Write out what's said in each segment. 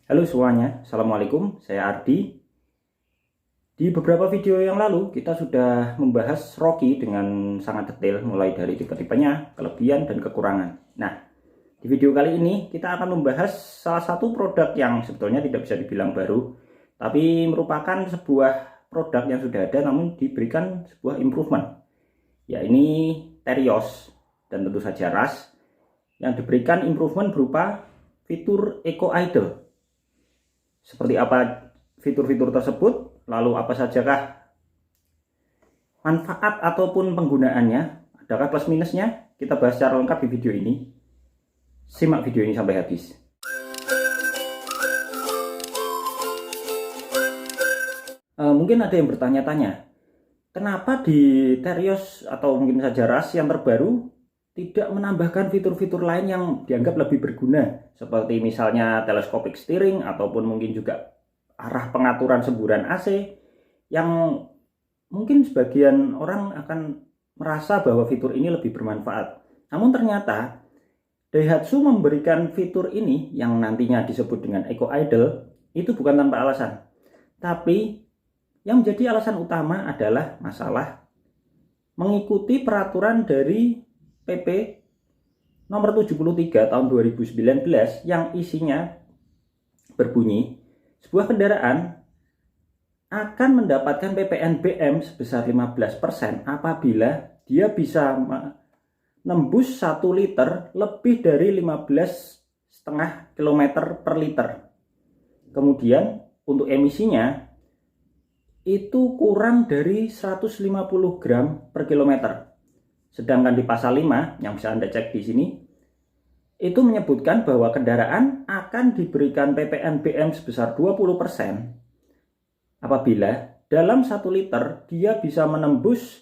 Halo semuanya, Assalamualaikum, saya Ardi. Di beberapa video yang lalu kita sudah membahas Rocky dengan sangat detail, mulai dari tipe-tipenya, kelebihan dan kekurangan. Nah, di video kali ini kita akan membahas salah satu produk yang sebetulnya tidak bisa dibilang baru, tapi merupakan sebuah produk yang sudah ada namun diberikan sebuah improvement. Ya, ini Terios dan tentu saja RAS yang diberikan improvement berupa fitur Eco Idle. Seperti apa fitur-fitur tersebut, lalu apa sajakah manfaat ataupun penggunaannya, adakah plus minusnya, kita bahas secara lengkap di video ini. Simak video ini sampai habis. Mungkin ada yang bertanya-tanya, kenapa di Terios atau mungkin saja RAS yang terbaru tidak menambahkan fitur-fitur lain yang dianggap lebih berguna, seperti misalnya telescopic steering ataupun mungkin juga arah pengaturan semburan AC, yang mungkin sebagian orang akan merasa bahwa fitur ini lebih bermanfaat. Namun ternyata Daihatsu memberikan fitur ini yang nantinya disebut dengan Eco Idle itu bukan tanpa alasan. Tapi yang menjadi alasan utama adalah masalah mengikuti peraturan dari PP nomor 73 tahun 2019 yang isinya berbunyi, sebuah kendaraan akan mendapatkan PPNBM sebesar 15% apabila dia bisa menembus 1 liter lebih dari 15,5 km per liter. Kemudian untuk emisinya itu kurang dari 150 gram per kilometer. Sedangkan di pasal 5 yang bisa Anda cek di sini itu menyebutkan bahwa kendaraan akan diberikan PPNBM sebesar 20% apabila dalam 1 liter dia bisa menembus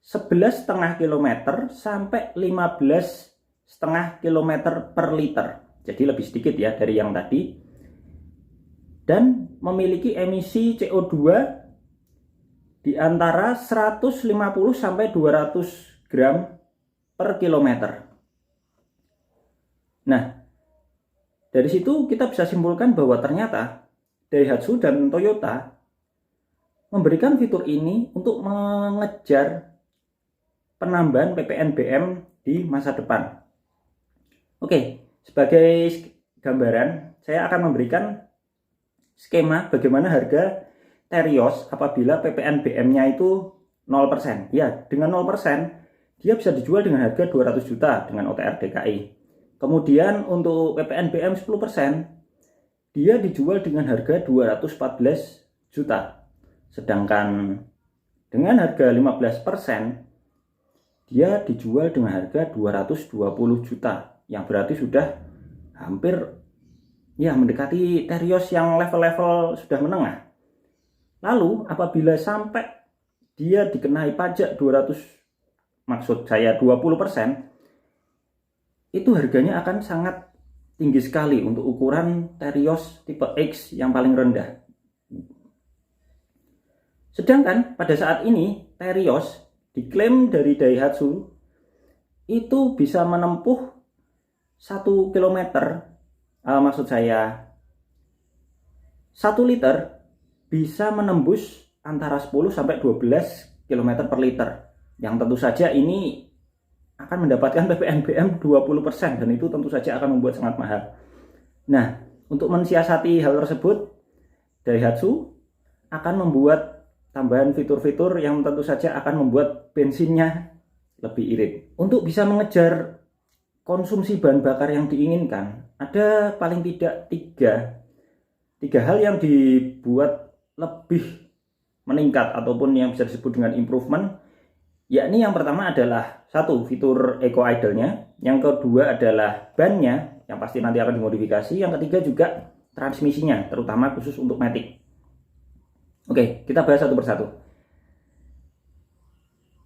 11,5 km sampai 15,5 km per liter. Jadi lebih sedikit ya dari yang tadi. Dan memiliki emisi CO2 di antara 150 sampai 200 gram per kilometer. Nah, dari situ kita bisa simpulkan bahwa ternyata Daihatsu dan Toyota memberikan fitur ini untuk mengejar penambahan PPNBM di masa depan. Oke, sebagai gambaran, saya akan memberikan skema bagaimana harga Terios apabila PPNBM-nya itu 0%. Ya, dengan 0%, dia bisa dijual dengan harga 200 juta dengan OTR DKI. Kemudian untuk PPNBM 10%, dia dijual dengan harga 214 juta. Sedangkan dengan harga 15%, dia dijual dengan harga 220 juta. Yang berarti sudah hampir ya mendekati Terios yang level-level sudah menengah. Lalu apabila sampai dia dikenai pajak 20%, itu harganya akan sangat tinggi sekali untuk ukuran Terios tipe X yang paling rendah. Sedangkan pada saat ini Terios diklaim dari Daihatsu itu bisa menempuh 1 km, maksud saya 1 liter bisa menembus antara 10 sampai 12 km per liter. Yang tentu saja ini akan mendapatkan PPNBM 20% dan itu tentu saja akan membuat sangat mahal. Nah, untuk mensiasati hal tersebut, Daihatsu akan membuat tambahan fitur-fitur yang tentu saja akan membuat bensinnya lebih irit. Untuk bisa mengejar konsumsi bahan bakar yang diinginkan, ada paling tidak tiga hal yang dibuat lebih meningkat ataupun yang bisa disebut dengan improvement. Yakni yang pertama adalah satu, fitur Eco Idle-nya, yang kedua adalah ban-nya yang pasti nanti akan dimodifikasi, yang ketiga juga transmisinya, terutama khusus untuk Matic. Oke, kita bahas satu persatu.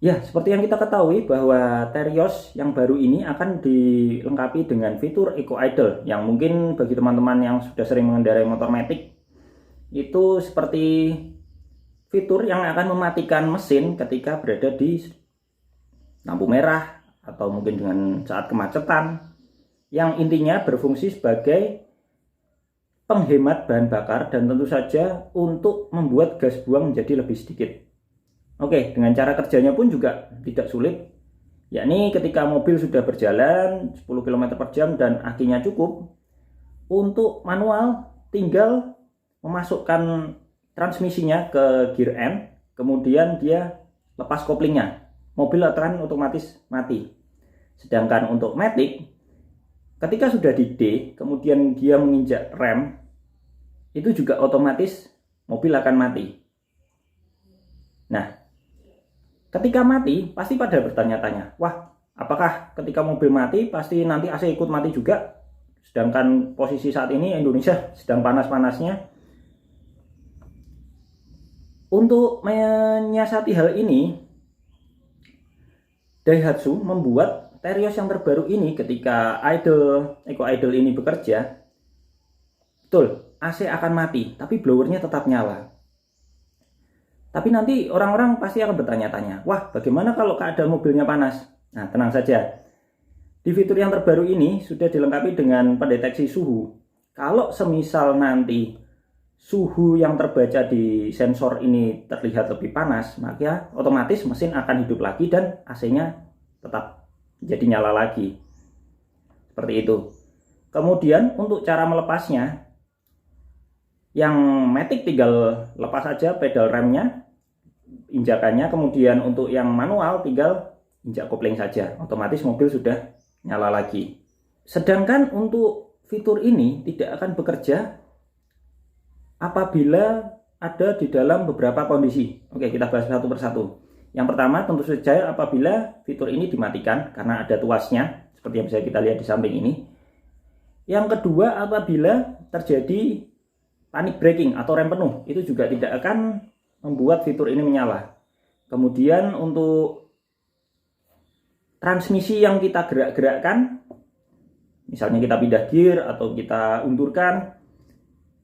Ya, seperti yang kita ketahui bahwa Terios yang baru ini akan dilengkapi dengan fitur Eco Idle yang mungkin bagi teman-teman yang sudah sering mengendarai motor Matic itu seperti fitur yang akan mematikan mesin ketika berada di lampu merah atau mungkin dengan saat kemacetan, yang intinya berfungsi sebagai penghemat bahan bakar, dan tentu saja untuk membuat gas buang menjadi lebih sedikit. Oke, dengan cara kerjanya pun juga tidak sulit, yakni ketika mobil sudah berjalan 10 km per jam dan akinya cukup, untuk manual tinggal memasukkan transmisinya ke gear N, kemudian dia lepas koplingnya, mobil akan otomatis mati. Sedangkan untuk matic, ketika sudah di D, kemudian dia menginjak rem, itu juga otomatis mobil akan mati. Nah, ketika mati, pasti pada bertanya-tanya, wah, apakah ketika mobil mati, pasti nanti AC ikut mati juga? Sedangkan posisi saat ini Indonesia sedang panas-panasnya. Untuk menyiasati hal ini, Daihatsu membuat Terios yang terbaru ini ketika Eco Idle ini bekerja, betul, AC akan mati, tapi blowernya tetap nyala. Tapi nanti orang-orang pasti akan bertanya-tanya, wah, bagaimana kalau keadaan mobilnya panas? Nah, tenang saja. Di fitur yang terbaru ini sudah dilengkapi dengan pendeteksi suhu. Kalau semisal nanti suhu yang terbaca di sensor ini terlihat lebih panas, maka otomatis mesin akan hidup lagi dan AC-nya tetap jadi nyala lagi. Seperti itu. Kemudian untuk cara melepasnya, yang matic tinggal lepas saja pedal remnya, injakannya. Kemudian untuk yang manual tinggal injak kopling saja, otomatis mobil sudah nyala lagi. Sedangkan untuk fitur ini tidak akan bekerja apabila ada di dalam beberapa kondisi. Oke, kita bahas satu persatu. Yang pertama tentu saja apabila fitur ini dimatikan karena ada tuasnya, seperti yang bisa kita lihat di samping ini. Yang kedua, apabila terjadi panic braking atau rem penuh, itu juga tidak akan membuat fitur ini menyala. Kemudian untuk transmisi yang kita gerak-gerakkan, misalnya kita pindah gear atau kita undurkan,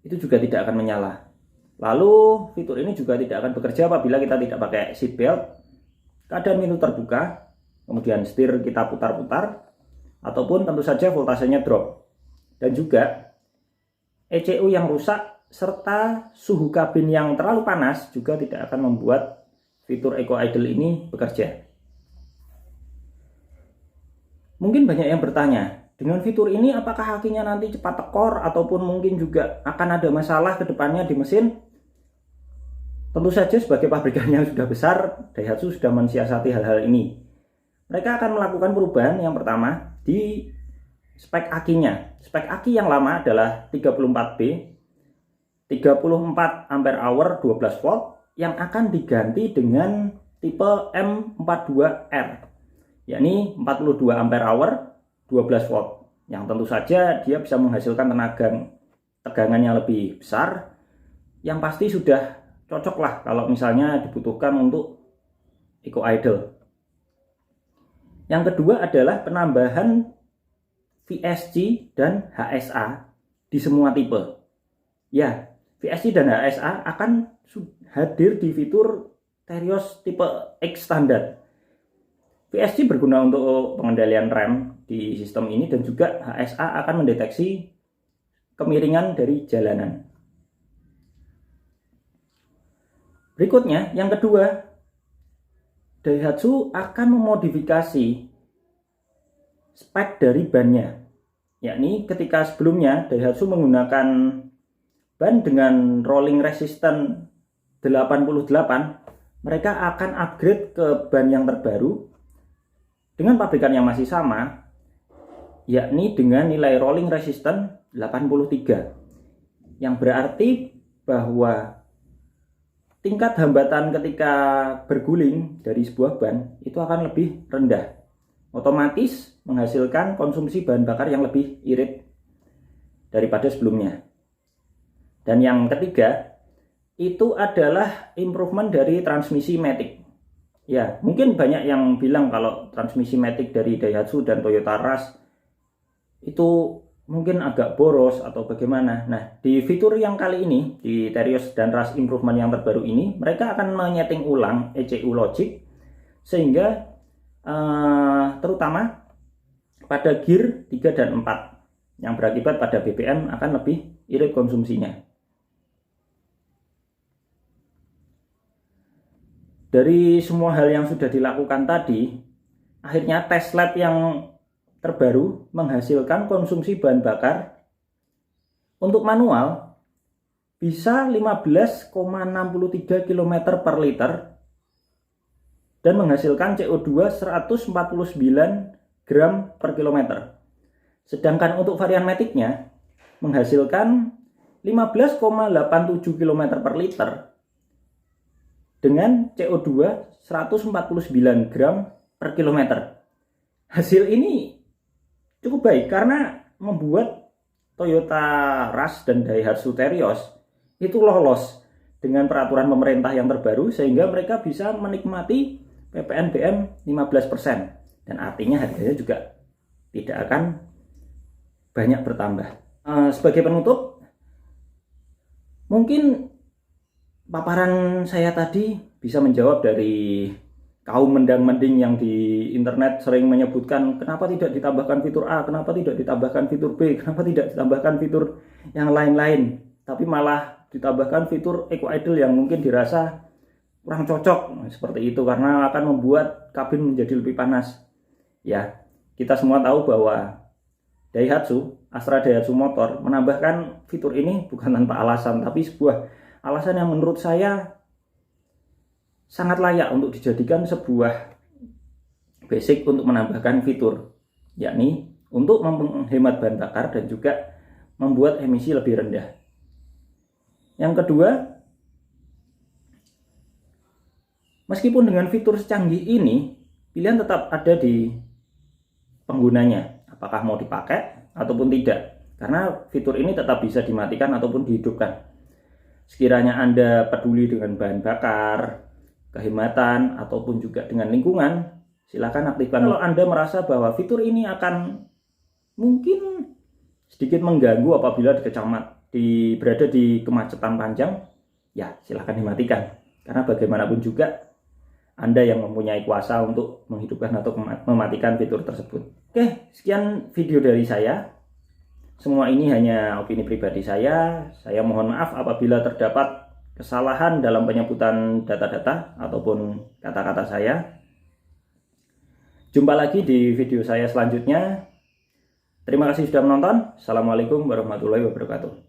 itu juga tidak akan menyala. Lalu fitur ini juga tidak akan bekerja apabila kita tidak pakai seat belt, keadaan pintu terbuka, kemudian setir kita putar-putar, ataupun tentu saja voltasenya drop. Dan juga ECU yang rusak serta suhu kabin yang terlalu panas juga tidak akan membuat fitur Eco Idle ini bekerja. Mungkin banyak yang bertanya, dengan fitur ini apakah akinya nanti cepat tekor ataupun mungkin juga akan ada masalah ke depannya di mesin? Tentu saja sebagai pabrikan yang sudah besar, Daihatsu sudah mensiasati hal-hal ini. Mereka akan melakukan perubahan yang pertama di spek akinya. Spek aki yang lama adalah 34B, 34 ampere hour 12 volt yang akan diganti dengan tipe M42R, yakni 42 ampere hour 12 volt, yang tentu saja dia bisa menghasilkan tegangan yang lebih besar, yang pasti sudah cocok lah kalau misalnya dibutuhkan untuk Eco Idle. Yang kedua adalah penambahan VSC dan HSA di semua tipe. Ya, VSC dan HSA akan hadir di fitur Terios tipe X standar. VSC berguna untuk pengendalian rem di sistem ini, dan juga HSA akan mendeteksi kemiringan dari jalanan. Berikutnya, yang kedua, Daihatsu akan memodifikasi spek dari bannya. Yakni ketika sebelumnya Daihatsu menggunakan ban dengan rolling resistance 88, mereka akan upgrade ke ban yang terbaru dengan pabrikan yang masih sama, yakni dengan nilai rolling resistance 83, yang berarti bahwa tingkat hambatan ketika berguling dari sebuah ban itu akan lebih rendah, otomatis menghasilkan konsumsi bahan bakar yang lebih irit daripada sebelumnya. Dan yang ketiga itu adalah improvement dari transmisi matic. Ya, mungkin banyak yang bilang kalau transmisi matic dari Daihatsu dan Toyota Rush itu mungkin agak boros atau bagaimana. Nah, di fitur yang kali ini, di Terios dan Rush Improvement yang terbaru ini, mereka akan menyeting ulang ECU logic, sehingga terutama pada gear 3 dan 4. yang berakibat pada BBM akan lebih irit konsumsinya. Dari semua hal yang sudah dilakukan tadi, akhirnya tes lab yang terbaru menghasilkan konsumsi bahan bakar untuk manual bisa 15,63 km per liter dan menghasilkan CO2 149 gram per kilometer. Sedangkan untuk varian maticnya menghasilkan 15,87 km per liter dengan CO2 149 gram per kilometer. Hasil ini cukup baik karena membuat Toyota Rush dan Daihatsu Terios itu lolos dengan peraturan pemerintah yang terbaru sehingga mereka bisa menikmati PPNBM 15% dan artinya harganya juga tidak akan banyak bertambah. Sebagai penutup, mungkin paparan saya tadi bisa menjawab dari kaum mendang-mending yang di internet sering menyebutkan kenapa tidak ditambahkan fitur A, kenapa tidak ditambahkan fitur B, kenapa tidak ditambahkan fitur yang lain-lain, tapi malah ditambahkan fitur Eco Idle yang mungkin dirasa kurang cocok seperti itu karena akan membuat kabin menjadi lebih panas. Ya, kita semua tahu bahwa Astra Daihatsu Motor menambahkan fitur ini bukan tanpa alasan, tapi sebuah alasan yang menurut saya sangat layak untuk dijadikan sebuah basic untuk menambahkan fitur, yakni untuk menghemat bahan bakar dan juga membuat emisi lebih rendah. Yang kedua, meskipun dengan fitur secanggih ini, pilihan tetap ada di penggunanya, apakah mau dipakai ataupun tidak, karena fitur ini tetap bisa dimatikan ataupun dihidupkan. Sekiranya Anda peduli dengan bahan bakar, kehematan, ataupun juga dengan lingkungan, silakan aktifkan. Kalau Anda merasa bahwa fitur ini akan mungkin sedikit mengganggu apabila berada di kemacetan panjang, ya silakan dimatikan. Karena bagaimanapun juga Anda yang mempunyai kuasa untuk menghidupkan atau mematikan fitur tersebut. Oke, sekian video dari saya. Semua ini hanya opini pribadi saya. Saya mohon maaf apabila terdapat kesalahan dalam penyebutan data-data ataupun kata-kata saya. Jumpa lagi di video saya selanjutnya. Terima kasih sudah menonton. Assalamualaikum warahmatullahi wabarakatuh.